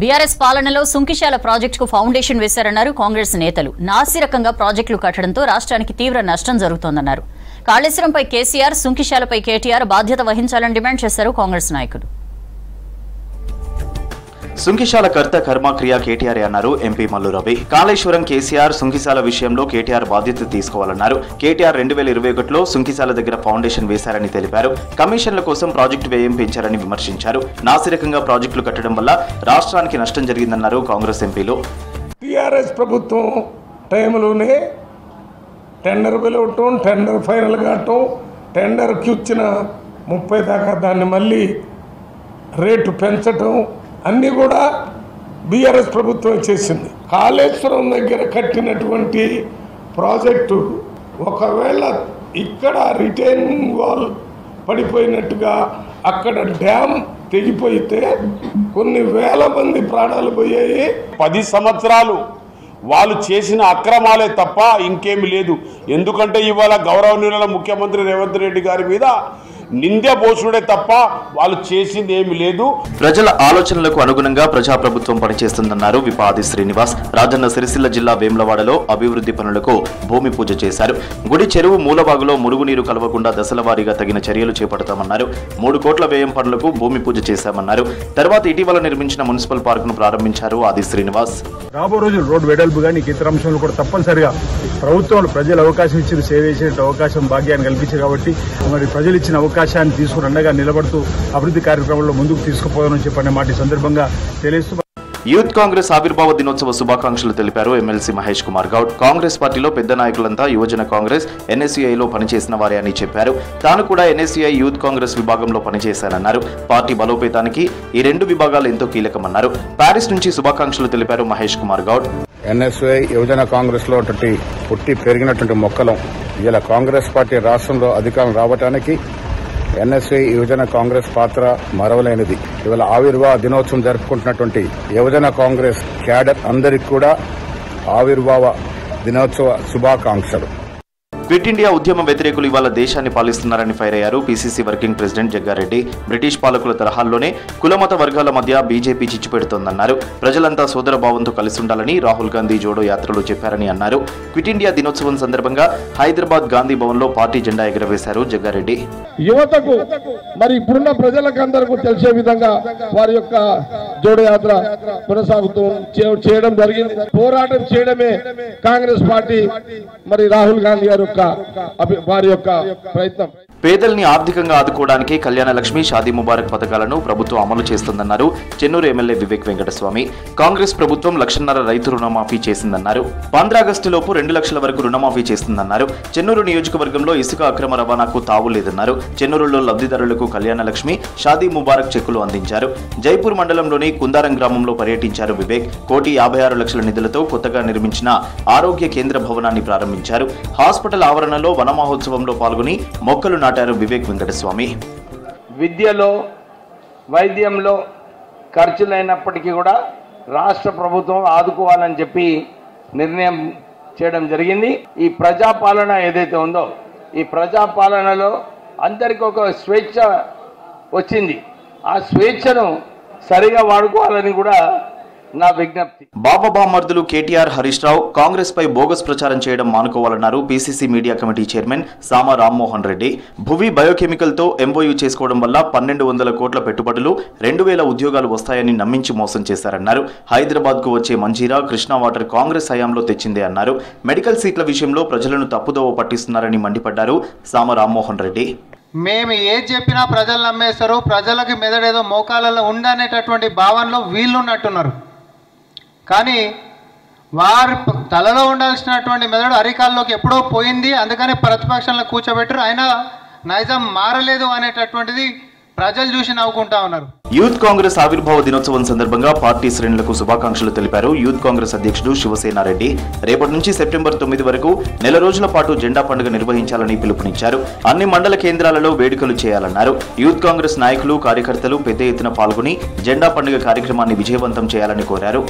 BRS పాలనలో సుంకిశాల ప్రాజెక్టుకు foundation వేశారన్నారు Congress నేతలు. నాసిరకంగా ప్రాజెక్టులు కట్టడంతో రాష్ట్రానికి తీవ్ర నష్టం జరుగుతోందన్నారు. కాళేశ్వరంపై కేసీఆర్, సుంకిశాలపై కేటీఆర్ బాధ్యత వహించాలని డిమాండ్ చేశారు కాంగ్రెస్ నాయకులు. సుంకిశాల కర్త కర్మక్రియ కేటీఆర్ అన్నారు ఎంపీ మల్లు రవి. కాళేశ్వరం కేసీఆర్, సుంకిశాల విషయంలో కేటీఆర్ బాధ్యత తీసుకోవాలన్నారు. కేటీఆర్ 2021లో సుంకిశాల దగ్గర ఫౌండేషన్ వేశారని తెలిపారు. కమిషన్ల కోసం ప్రాజెక్టు వ్యయం పెంచారని విమర్శించారు. నాసిరకంగా ప్రాజెక్టులు కట్టడం వల్ల రాష్ట్రానికి నష్టం జరిగిందన్నారు కాంగ్రెస్ ఎంపీలు. టీఆర్ఎస్ ప్రభుత్వం టైంలోనే టెండర్ పిలవటం, టెండర్ ఫైనల్ కావటం, టెండర్కి ఇచ్చిన 30 దాకా దాన్ని మళ్ళీ రేటు పెంచటం అన్నీ కూడా బీఆర్ఎస్ ప్రభుత్వం చేసింది. కాళేశ్వరం దగ్గర కట్టినటువంటి ప్రాజెక్టు ఒకవేళ ఇక్కడ రిటైనింగ్ వాల్ పడిపోయినట్టుగా అక్కడ డ్యామ్ తెగిపోయితే కొన్ని వేల మంది ప్రాణాలు పోయాయి. 10 సంవత్సరాలు వాళ్ళు చేసిన అక్రమాలే తప్ప ఇంకేమి లేదు. ఎందుకంటే ఇవాళ గౌరవనీయుల ముఖ్యమంత్రి రేవంత్ రెడ్డి గారి మీద నింద పోసుడే తప్ప వాళ్ళు చేసింది ఏమి లేదు. ప్రజల ఆలోచనలకు అనుగుణంగా ప్రజాప్రభుత్వం పనిచేస్తుందన్నారు విపాది శ్రీనివాస్. రాజన్న సిరిసిల్ల జిల్లా వేములవాడలో అభివృద్ధి పనులకు భూమి పూజ చేశారు. గుడి చెరువు మూలబాగులో మురుగునీరు కలవకుండా దశలవారీగా తగిన చర్యలు చేపడతామన్నారు. 3 కోట్ల వ్యయం పనులకు భూమి పూజ చేశామన్నారు. తర్వాత ఇటీవల నిర్మించిన మున్సిపల్ పార్కును ప్రారంభించారు ఆది శ్రీనివాస్. రాబో రోజులు రోడ్డు వెడల్పు కానీ ఇతర అంశాలు కూడా తప్పనిసరిగా ప్రభుత్వం ప్రజలు అవకాశం ఇచ్చిన సేవ చేసే అవకాశం భాగ్యాన్ని కల్పించారు. కాబట్టి మరి ప్రజలు ఇచ్చిన అవకాశాన్ని తీసుకుని అండగా నిలబడుతూ అభివృద్ధి కార్యక్రమంలో ముందుకు తీసుకుపోవాలని చెప్పనే మాట సందర్భంగా తెలియజేస్తూ యూత్ కాంగ్రెస్ ఆవిర్భావ దినోత్సవ శుభాకాంక్షలు తెలిపారు ఎమ్మెల్సీ మహేష్ కుమార్ గౌడ్. కాంగ్రెస్ పార్టీలో పెద్ద నాయకులంతా యువజన కాంగ్రెస్, ఎన్ఎస్యుఐలో పనిచేసిన వారే అని చెప్పారు. తాను కూడా ఎన్ఎస్యుఐ యూత్ కాంగ్రెస్ విభాగంలో పనిచేశానన్నారు. పార్టీ బలోపేతానికి ఈ 2 విభాగాలు ఎంతో కీలకమన్నారు. ప్యారిస్ నుంచి శుభాకాంక్షలు తెలిపారు మహేష్ కుమార్ గౌడ్. ఎన్ఎస్ఐ యువజన కాంగ్రెస్ లో పుట్టి పెరిగినటువంటి మొక్కలం ఇలా కాంగ్రెస్ పార్టీ రాష్ట్రంలో అధికారం రావడానికి ఎన్ఎస్ఐ యువజన కాంగ్రెస్ పాత్ర మరవలేనిది. ఇవాళ ఆవిర్భావ దినోత్సవం జరుపుకుంటున్నటువంటి యువజన కాంగ్రెస్ క్యాడర్ అందరికీ కూడా ఆవిర్భావ దినోత్సవ శుభాకాంక్షలు. క్విట్ ఇండియా ఉద్యమ వ్యతిరేకులు ఇవాళ దేశాన్ని పాలిస్తున్నారని ఫైర్ అయ్యారు PCC working president Jaggareddy. British పాలకుల తరహాల్లోనే కులమత వర్గాల మధ్య బీజేపీ చిచ్చుపెడుతోందన్నారు. ప్రజలంతా సోదరభావంతో కలిసి ఉండాలని రాహుల్ గాంధీ జోడో యాత్రలో చెప్పారని అన్నారు. క్విట్ ఇండియా దినోత్సవం సందర్భంగా హైదరాబాద్ గాంధీ భవన్ లో పార్టీ జెండా ఎగురవేశారు జగ్గారెడ్డి. యువతకు మరి ఇప్పుడున్న ప్రజలకు అందరికీ తెలిసే విధంగా వారి యొక్క జోడో యాత్ర కొనసాగుతూ చేయడం జరిగింది. పోరాటం చేయడమే కాంగ్రెస్ పార్టీ మరి రాహుల్ గాంధీ గారు వారి యొక్క ప్రయత్నం. పేదల్ని ఆర్థికంగా ఆదుకోవడానికి కళ్యాణ లక్ష్మి, షాదీ ముబారక్ పథకాలను ప్రభుత్వం అమలు చేస్తుందన్నారు చెన్నూరు ఎమ్మెల్యే వివేక్ వెంకటస్వామి. కాంగ్రెస్ ప్రభుత్వం 1,00,000 రైతు రుణమాఫీ చేసిందన్నారు. 15 ఆగస్టులోపు 2 లక్షల వరకు రుణమాఫీ చేస్తుందన్నారు. చెన్నూరు నియోజకవర్గంలో ఇసుక అక్రమ రవాణాకు తావు లేదన్నారు. చెన్నూరులో లబ్ధిదారులకు కళ్యాణ లక్ష్మి, షాదీ ముబారక్ చెక్కులు అందించారు. జైపూర్ మండలంలోని కుందారం గ్రామంలో పర్యటించారు వివేక్. 1,56 లక్షల నిధులతో కొత్తగా నిర్మించిన ఆరోగ్య కేంద్ర భవనాన్ని ప్రారంభించారు. హాస్పిటల్ ఆవరణలో వన మహోత్సవంలో పాల్గొని మొక్కలు నాటారు వివేక్ వెంకటస్వామి. విద్యలో, వైద్యంలో ఖర్చులైనప్పటికీ కూడా రాష్ట్ర ప్రభుత్వం ఆదుకోవాలని చెప్పి నిర్ణయం చేయడం జరిగింది. ఈ ప్రజాపాలన ఏదైతే ఉందో ఈ ప్రజాపాలనలో అందరికీ ఒక స్వేచ్ఛ వచ్చింది. ఆ స్వేచ్ఛను సరిగా వాడుకోవాలని కూడా నా విజ్ఞప్తి. బాబా బామర్దులు కేటీఆర్, హరీష్ రావు కాంగ్రెస్ పై బోగస్ ప్రచారం చేయడం మానుకోవాలన్నారు పీసీసీ మీడియా కమిటీ చైర్మన్ సామ రామ్మోహన్ రెడ్డి. భువి బయోకెమికల్ తో ఎంఓయూ చేసుకోవడం వల్ల 1,200 కోట్ల పెట్టుబడులు, 2,000 ఉద్యోగాలు వస్తాయని నమ్మించి మోసం చేశారన్నారు. హైదరాబాద్ కు వచ్చే మంజీరా, కృష్ణా వాటర్ కాంగ్రెస్ హయాంలో తెచ్చిందే అన్నారు. మెడికల్ సీట్ల విషయంలో ప్రజలను తప్పుదోవ పట్టిస్తున్నారని మండిపడ్డారు సామ రామ్మోహన్ రెడ్డి. మేము ఏది చెప్పినా ప్రజలు నమ్మేస్తారు, ప్రజలకు మెదడేదో మోకాలలో ఉండనేటటువంటి భావనలో వీళ్ళు ఉన్నట్టున్నారు. కానీ వారి తలలో ఉండాల్సినటువంటి మెదడు అరికాల్లోకి ఎప్పుడో పోయింది. అందుకని ప్రతిపక్షంలో కూర్చోబెట్టరు. అయినా నైజం మారలేదు అనేటటువంటిది ప్రజలు చూసి నవ్వుకుంటా ఉన్నారు. యూత్ కాంగ్రెస్ ఆవిర్భావ దినోత్సవం సందర్భంగా పార్టీ శ్రేణులకు శుభాకాంక్షలు తెలిపారు యూత్ కాంగ్రెస్ అధ్యక్షుడు శివసేనారెడ్డి. రేపటి నుంచి సెప్టెంబర్ 9 వరకు నెల రోజుల పాటు జెండా పండుగ నిర్వహించాలని పిలుపునిచ్చారు. అన్ని మండల కేంద్రాలలో వేడుకలు చేయాలన్నారు. యూత్ కాంగ్రెస్ నాయకులు, కార్యకర్తలు పెద్ద ఎత్తున పాల్గొని జెండా పండుగ కార్యక్రమాన్ని విజయవంతం చేయాలని కోరారు.